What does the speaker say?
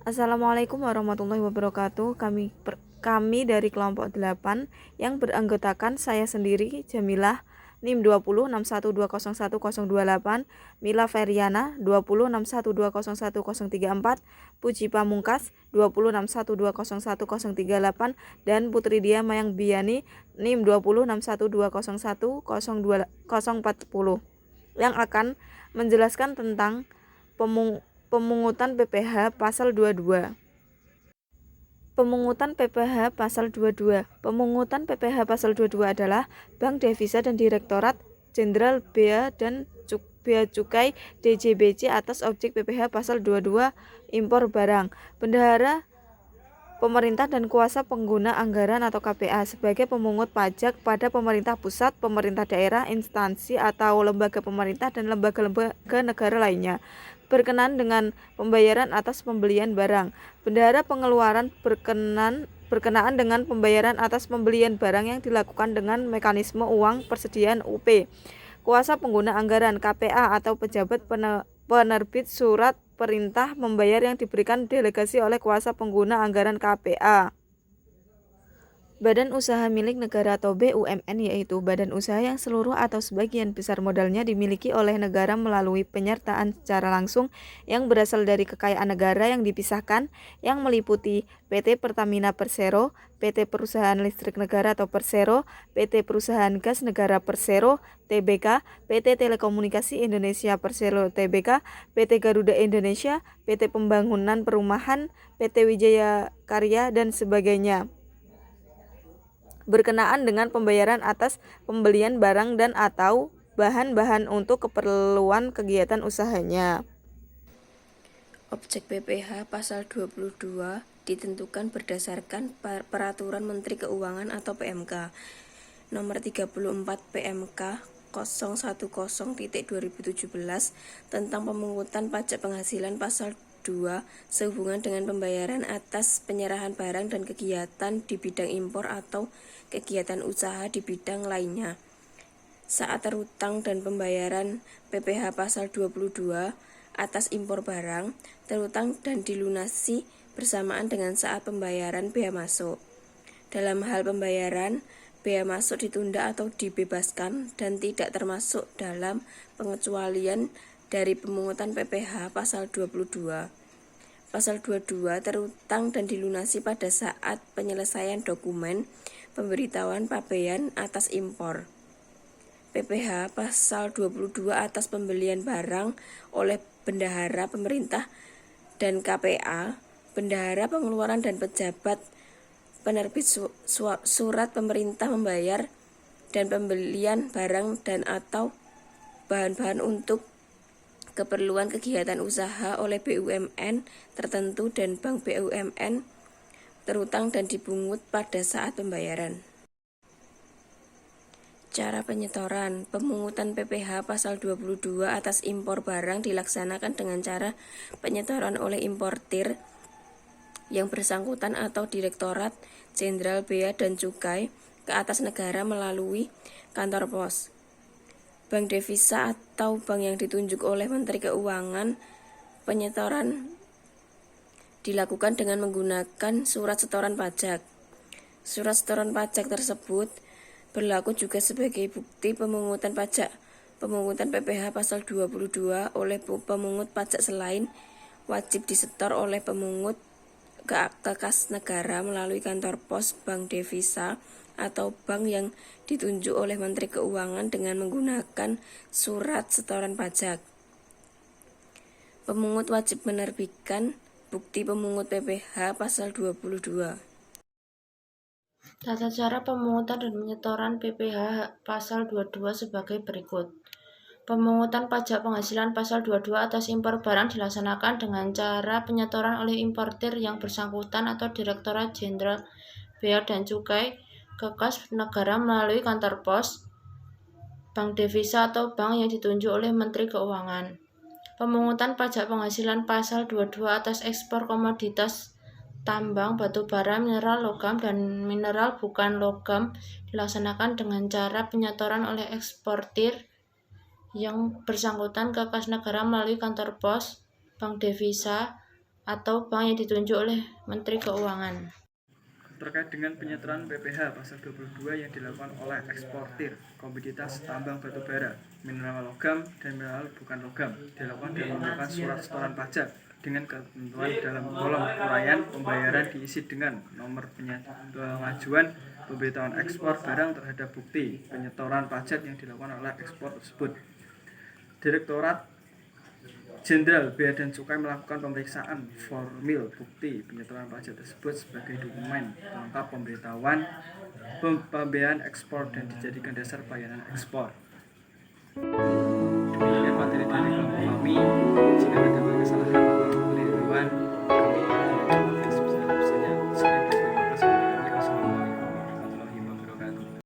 Assalamualaikum warahmatullahi wabarakatuh. Kami dari kelompok 8 yang beranggotakan saya sendiri, Jamilah, NIM 2061201028, Mila Feriana 2061201034, Puji Pamungkas 2061201038, dan Putri Dia Mayang Biani NIM 2061201040 yang akan menjelaskan tentang pemungutan PPh pasal 22. Pemungutan PPh pasal 22. Pemungutan PPh pasal 22 adalah Bank Devisa dan Direktorat Jenderal Bea dan Bea Cukai DJBC atas objek PPh pasal 22 impor barang. Bendahara pemerintah dan kuasa pengguna anggaran atau KPA sebagai pemungut pajak pada pemerintah pusat, pemerintah daerah, instansi atau lembaga pemerintah dan lembaga-lembaga negara lainnya berkenan dengan pembayaran atas pembelian barang. Bendahara pengeluaran berkenaan dengan pembayaran atas pembelian barang yang dilakukan dengan mekanisme uang persediaan UP. Kuasa pengguna anggaran KPA atau pejabat penerbit surat perintah membayar yang diberikan delegasi oleh kuasa pengguna anggaran KPA. Badan usaha milik negara atau BUMN yaitu badan usaha yang seluruh atau sebagian besar modalnya dimiliki oleh negara melalui penyertaan secara langsung yang berasal dari kekayaan negara yang dipisahkan yang meliputi PT Pertamina Persero, PT Perusahaan Listrik Negara atau Persero, PT Perusahaan Gas Negara Persero, TBK, PT Telekomunikasi Indonesia Persero TBK, PT Garuda Indonesia, PT Pembangunan Perumahan, PT Wijaya Karya, dan sebagainya, berkenaan dengan pembayaran atas pembelian barang dan atau bahan-bahan untuk keperluan kegiatan usahanya. Objek PPh pasal 22 ditentukan berdasarkan Peraturan Menteri Keuangan atau PMK Nomor 34 PMK 010/2017 tentang pemungutan pajak penghasilan pasal 2 sehubungan dengan pembayaran atas penyerahan barang dan kegiatan di bidang impor atau kegiatan usaha di bidang lainnya. Saat terutang dan pembayaran PPh pasal 22 atas impor barang, terutang dan dilunasi bersamaan dengan saat pembayaran bea masuk. Dalam hal pembayaran, bea masuk ditunda atau dibebaskan dan tidak termasuk dalam pengecualian dari pemungutan PPh pasal 22. Pasal 22 terutang dan dilunasi pada saat penyelesaian dokumen pemberitahuan pabean atas impor. PPh pasal 22 atas pembelian barang oleh bendahara pemerintah dan KPA, bendahara pengeluaran dan pejabat penerbit surat pemerintah membayar dan pembelian barang dan atau bahan-bahan untuk keperluan kegiatan usaha oleh BUMN tertentu dan bank BUMN terutang dan dipungut pada saat pembayaran. Cara penyetoran. Pemungutan PPh pasal 22 atas impor barang dilaksanakan dengan cara penyetoran oleh importir yang bersangkutan atau Direktorat Jenderal Bea dan Cukai ke atas negara melalui kantor pos, bank devisa atau bank yang ditunjuk oleh Menteri Keuangan. Penyetoran dilakukan dengan menggunakan surat setoran pajak. Surat setoran pajak tersebut berlaku juga sebagai bukti pemungutan pajak. Pemungutan PPh pasal 22 oleh pemungut pajak selain wajib disetor oleh pemungut ke kas negara melalui kantor pos, bank devisa, atau bank yang ditunjuk oleh Menteri Keuangan dengan menggunakan surat setoran pajak. Pemungut wajib menerbitkan bukti pemungut PPh pasal 22. Tata cara pemungutan dan penyetoran PPh pasal 22 sebagai berikut. Pemungutan pajak penghasilan pasal 22 atas impor barang dilaksanakan dengan cara penyetoran oleh importir yang bersangkutan atau Direktorat Jenderal Bea dan Cukai ke kas negara melalui kantor pos, bank devisa atau bank yang ditunjuk oleh Menteri Keuangan. Pemungutan pajak penghasilan pasal 22 atas ekspor komoditas tambang, batu bara, mineral, logam, dan mineral bukan logam dilaksanakan dengan cara penyetoran oleh eksportir yang bersangkutan ke kas negara melalui kantor pos, bank devisa, atau bank yang ditunjuk oleh Menteri Keuangan. Terkait dengan penyetoran PPh pasal 22 yang dilakukan oleh eksportir komoditas tambang batu bara, mineral logam, dan mineral bukan logam dilakukan dengan menggunakan surat setoran pajak dengan ketentuan dalam kolom uraian pembayaran diisi dengan nomor pengajuan pemberitahuan ekspor barang terhadap bukti penyetoran pajak yang dilakukan oleh ekspor tersebut. Direktorat Jenderal Bea dan Cukai melakukan pemeriksaan formil bukti penyetoran pajak tersebut sebagai dokumen pelengkap pemberitahuan pembiayaan ekspor dan dijadikan dasar bayaran ekspor. Demikian materi dari kelompok kami. Jika ada